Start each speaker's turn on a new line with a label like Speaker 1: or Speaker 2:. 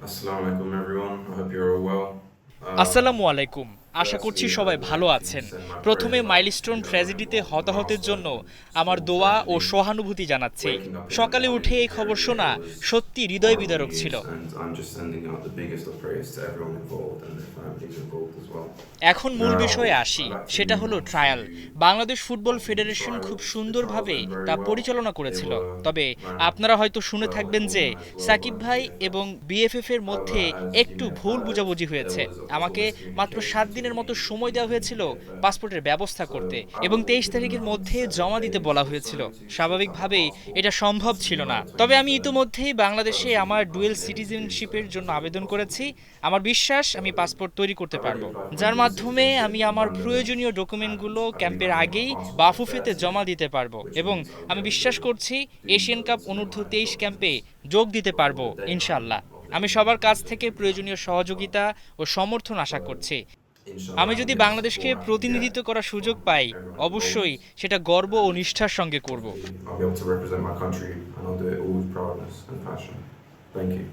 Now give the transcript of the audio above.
Speaker 1: Assalamu alaikum everyone. I hope you're all well.
Speaker 2: আসসালামু আলাইকুম। আশা করছি
Speaker 1: Firstly,
Speaker 2: সবাই
Speaker 1: I'd
Speaker 2: ভালো
Speaker 1: like to
Speaker 2: আছেন।
Speaker 1: send my
Speaker 2: প্রথমে
Speaker 1: prayers out to
Speaker 2: মাইলস্টোন ট্র্যাজেডিতে
Speaker 1: the
Speaker 2: হতাহতের
Speaker 1: master
Speaker 2: জন্য আমার
Speaker 1: small
Speaker 2: দোয়া ও
Speaker 1: tragedy.
Speaker 2: সহানুভূতি জানাচ্ছি।
Speaker 1: Waking up in the
Speaker 2: সকালে উঠে
Speaker 1: morning,
Speaker 2: এই খবর
Speaker 1: hearing it
Speaker 2: শোনা
Speaker 1: was
Speaker 2: সত্যি হৃদয়
Speaker 1: horrible
Speaker 2: বিদারক ছিল।
Speaker 1: news, and I'm just sending out the biggest of prayers to everyone involved and their families involved as well.
Speaker 2: এখন মূল
Speaker 1: Now,
Speaker 2: বিষয়ে আসি,
Speaker 1: I'd
Speaker 2: সেটা
Speaker 1: actually
Speaker 2: হলো
Speaker 1: want
Speaker 2: trial.
Speaker 1: to
Speaker 2: Bangladesh football
Speaker 1: welcome the
Speaker 2: federation খুব
Speaker 1: trials. The trials
Speaker 2: সুন্দরভাবে
Speaker 1: went very
Speaker 2: তা
Speaker 1: well.
Speaker 2: পরিচালনা
Speaker 1: They
Speaker 2: করেছিল।
Speaker 1: were
Speaker 2: তবে
Speaker 1: ran
Speaker 2: আপনারা হয়তো শুনে
Speaker 1: well
Speaker 2: থাকবেন
Speaker 1: and
Speaker 2: যে
Speaker 1: organised well
Speaker 2: Shakib
Speaker 1: by the
Speaker 2: ভাই
Speaker 1: BFF.
Speaker 2: এবং বিএফএফ এর মধ্যে
Speaker 1: However, as you
Speaker 2: একটু
Speaker 1: may have
Speaker 2: ভুল
Speaker 1: heard,
Speaker 2: বোঝাবুঝি
Speaker 1: there
Speaker 2: হয়েছে।
Speaker 1: was a little
Speaker 2: আমাকে মাত্র
Speaker 1: miscommunication
Speaker 2: 7 দিনের মতো
Speaker 1: between
Speaker 2: সময়
Speaker 1: the
Speaker 2: দেওয়া হয়েছিল
Speaker 1: BFF.
Speaker 2: পাসপোর্টের ব্যবস্থা
Speaker 1: So
Speaker 2: করতে,
Speaker 1: I
Speaker 2: এবং
Speaker 1: was
Speaker 2: 23
Speaker 1: given
Speaker 2: তারিখের
Speaker 1: around
Speaker 2: মধ্যে
Speaker 1: 7
Speaker 2: জমা দিতে
Speaker 1: days
Speaker 2: বলা
Speaker 1: or
Speaker 2: হয়েছিল।
Speaker 1: so to sort out my
Speaker 2: স্বাভাবিকভাবেই
Speaker 1: passport
Speaker 2: এটা সম্ভব
Speaker 1: and to
Speaker 2: ছিল
Speaker 1: move
Speaker 2: না,
Speaker 1: on to
Speaker 2: তবে আমি
Speaker 1: 23rd.
Speaker 2: ইতোমধ্যেই বাংলাদেশে
Speaker 1: Firstly,
Speaker 2: আমার
Speaker 1: I've
Speaker 2: dual
Speaker 1: been able to do so
Speaker 2: সিটিজেনশিপের
Speaker 1: as
Speaker 2: জন্য
Speaker 1: quickly as
Speaker 2: আবেদন
Speaker 1: possible.
Speaker 2: করেছি। আমার বিশ্বাস
Speaker 1: So
Speaker 2: আমি পাসপোর্ট তৈরি করতে
Speaker 1: I've already
Speaker 2: পারবো,
Speaker 1: applied for my
Speaker 2: যার
Speaker 1: dual
Speaker 2: মাধ্যমে
Speaker 1: citizenship
Speaker 2: আমি
Speaker 1: in
Speaker 2: আমার
Speaker 1: London,
Speaker 2: প্রয়োজনীয়
Speaker 1: and
Speaker 2: ডকুমেন্টগুলো
Speaker 1: I believe
Speaker 2: ক্যাম্পের
Speaker 1: I have my
Speaker 2: আগেই
Speaker 1: passport
Speaker 2: বাফুফেতে
Speaker 1: there
Speaker 2: জমা
Speaker 1: today,
Speaker 2: দিতে পারবো,
Speaker 1: which
Speaker 2: এবং
Speaker 1: means I'll be
Speaker 2: আমি
Speaker 1: able
Speaker 2: বিশ্বাস
Speaker 1: to
Speaker 2: করছি
Speaker 1: visa
Speaker 2: Asian cup
Speaker 1: and submit
Speaker 2: অনূর্ধ্ব
Speaker 1: my
Speaker 2: 23 ক্যাম্পে
Speaker 1: documents
Speaker 2: যোগ দিতে
Speaker 1: before
Speaker 2: পারবো
Speaker 1: the deadline
Speaker 2: ইনশাল্লাহ।
Speaker 1: of the
Speaker 2: আমি সবার কাছ
Speaker 1: international
Speaker 2: থেকে
Speaker 1: cricket
Speaker 2: প্রয়োজনীয়
Speaker 1: calendar as well.
Speaker 2: সহযোগিতা ও সমর্থন আশা
Speaker 1: So
Speaker 2: করছি।
Speaker 1: inshallah,
Speaker 2: আমি
Speaker 1: I
Speaker 2: যদি
Speaker 1: think this is
Speaker 2: বাংলাদেশকে
Speaker 1: all I can get
Speaker 2: প্রতিনিধিত্ব করার সুযোগ
Speaker 1: from
Speaker 2: পাই,
Speaker 1: everyone involved,
Speaker 2: অবশ্যই সেটা গর্ব ও
Speaker 1: and
Speaker 2: নিষ্ঠার সঙ্গে করব।
Speaker 1: hopefully I'll be able to represent my country, and I'll do it all with proudness and passion. Thank you.